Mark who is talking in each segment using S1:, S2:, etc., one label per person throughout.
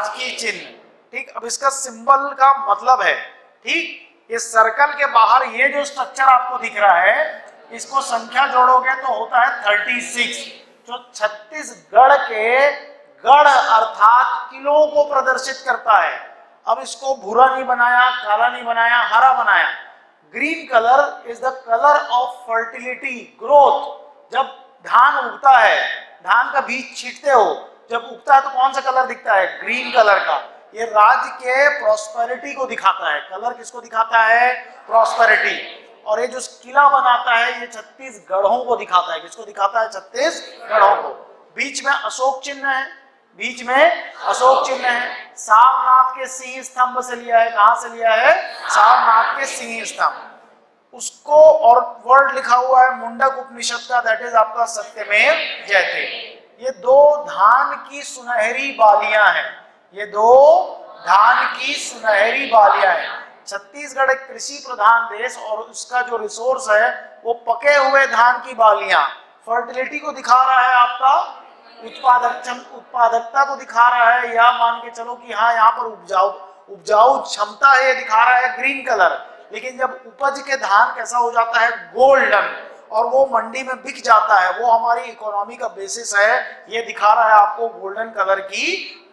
S1: राजकीय चिन्ह। ठीक, अब इसका सिंबल का मतलब है, ठीक, ये सर्कल के बाहर ये जो स्ट्रक्चर आपको दिख रहा है, इसको संख्या जोड़ोगे तो होता है 36, जो छत्तीसगढ़ के गढ़ अर्थात किलों को प्रदर्शित करता है। अब इसको भूरा नहीं बनाया, काला नहीं बनाया, हरा बनाया। Green colour is the colour of fertility, growth. जब धान उगता है, धान का बीज छींटते हो, जब उगता है तो कौन सा कलर दिखता है? ग्रीन कलर का। ये राज्य के प्रॉस्पेरिटी को दिखाता है। कलर किसको दिखाता है? प्रॉस्पेरिटी। और ये जो किला बनाता है ये छत्तीसगढ़ों को दिखाता है। किसको दिखाता है? छत्तीसगढ़ों को। बीच में अशोक चिन्ह है, बीच में अशोक चिन्ह है। सारनाथ के सिंह स्तंभ से लिया है। कहां से लिया है? सारनाथ के सिंह स्तंभ। उसको और वर्ड लिखा हुआ है मुंडक उपनिषद का, दैट इज आपका सत्यमेव जयते। ये दो धान की सुनहरी बालियां हैं, ये दो धान की सुनहरी बालियां हैं। छत्तीसगढ़ एक कृषि प्रधान देश और उसका जो रिसोर्स है वो पके हुए धान की बालियां, फर्टिलिटी को दिखा रहा है, आपका उत्पादकता को दिखा रहा है, या मान के चलो कि हाँ यहाँ पर उपजाऊ क्षमता है, ये दिखा रहा है ग्रीन कलर। लेकिन जब उपज के धान कैसा हो जाता है? गोल्डन, और वो मंडी में बिक जाता है, वो हमारी इकोनॉमी का बेसिस है। ये दिखा रहा है आपको गोल्डन कलर की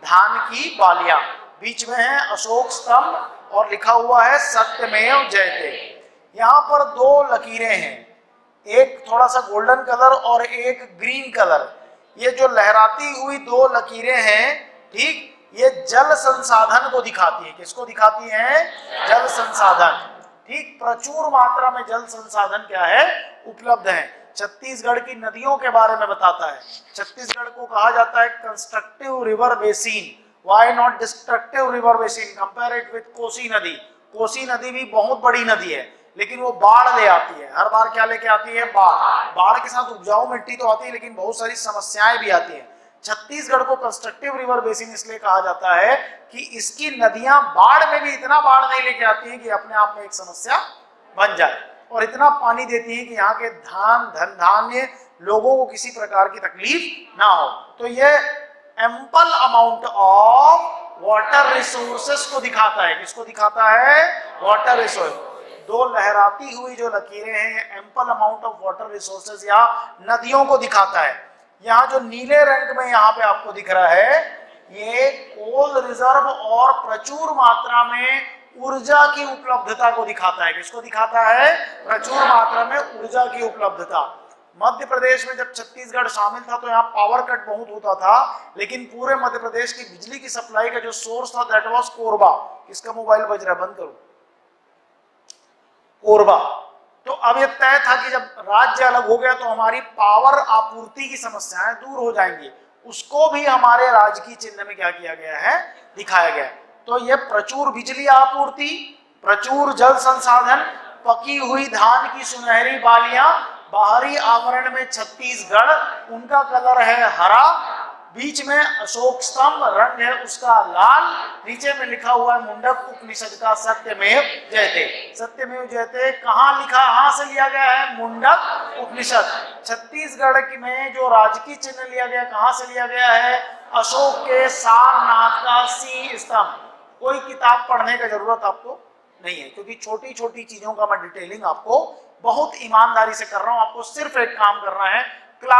S1: धान की बालियां। बीच में है अशोक स्तंभ और लिखा हुआ है सत्यमेव जयते। यहाँ पर दो लकीरें हैं, एक थोड़ा सा गोल्डन कलर और एक ग्रीन कलर। ये जो लहराती हुई दो लकीरें हैं, ठीक, ये जल संसाधन को दिखाती है। किसको दिखाती है? जल संसाधन। ठीक, प्रचुर मात्रा में जल संसाधन क्या है? उपलब्ध है। छत्तीसगढ़ की नदियों के बारे में बताता है। छत्तीसगढ़ को कहा जाता है constructive river basin. Why not destructive river basin? Compare it with Kosi नदी। कोसी नदी भी बहुत बड़ी नदी है, लेकिन वो बाढ़ ले आती है। हर बार क्या लेके आती है? बाढ़। बाढ़ के साथ उपजाऊ मिट्टी तो आती है, लेकिन बहुत सारी समस्याएं भी आती है। छत्तीसगढ़ को कंस्ट्रक्टिव रिवर बेसिन इसलिए कहा जाता है कि इसकी नदियां बाढ़ में भी इतना बाढ़ नहीं लेके आती है कि अपने आप में एक समस्या बन जाए, और इतना पानी देती है कि यहाँ के धान्य लोगों को किसी प्रकार की तकलीफ ना हो। तो ये ample amount of water resources को दिखाता है। किसको दिखाता है? Water resource. दो लहराती हुई जो लकीरें हैं, ample amount of water resources या नदियों को दिखाता है। यहाँ जो नीले रंग में यहाँ पे आपको दिख रहा है, ये कोल रिजर्व और प्रचुर मात्रा में ऊर्जा की उपलब्धता को दिखाता है। किसको दिखाता है? प्रचुर मात्रा में ऊर्जा की उपलब्धता। मध्य प्रदेश में जब छत्तीसगढ़ शामिल था तो यहाँ पावर कट बहुत होता था, लेकिन पूरे मध्य प्रदेश की बिजली की सप्लाई का जो सोर्स था दैट वाज कोरबा। किसका मोबाइल बज रहा है? बंद करो। कोरबा। तो अब यह तय था कि जब राज्य अलग हो गया तो हमारी पावर आपूर्ति की समस्याएं दूर हो जाएंगी। उसको भी हमारे राजकीय चिन्ह में क्या किया गया है? दिखाया गया है। तो यह प्रचुर बिजली आपूर्ति, प्रचुर जल संसाधन, पकी हुई धान की सुनहरी बालियां, बाहरी आवरण में छत्तीसगढ़, उनका कलर है हरा, बीच में अशोक स्तंभ, रंग है उसका लाल, नीचे में लिखा हुआ है मुंडक उपनिषद का सत्यमेव जयते। सत्यमेव जयते कहाँ लिखा, कहाँ से लिया गया है? मुंडक उपनिषद। छत्तीसगढ़ में जो राजकीय चिन्ह लिया गया, कहाँ से लिया गया है? अशोक के सारनाथ का सिंह स्तंभ। कोई किताब पढ़ने का जरूरत आपको नहीं है, क्योंकि छोटी छोटी चीजों का मैं डिटेलिंग आपको बहुत ईमानदारी से कर रहा हूं। आपको सिर्फ एक काम करना है, क्लास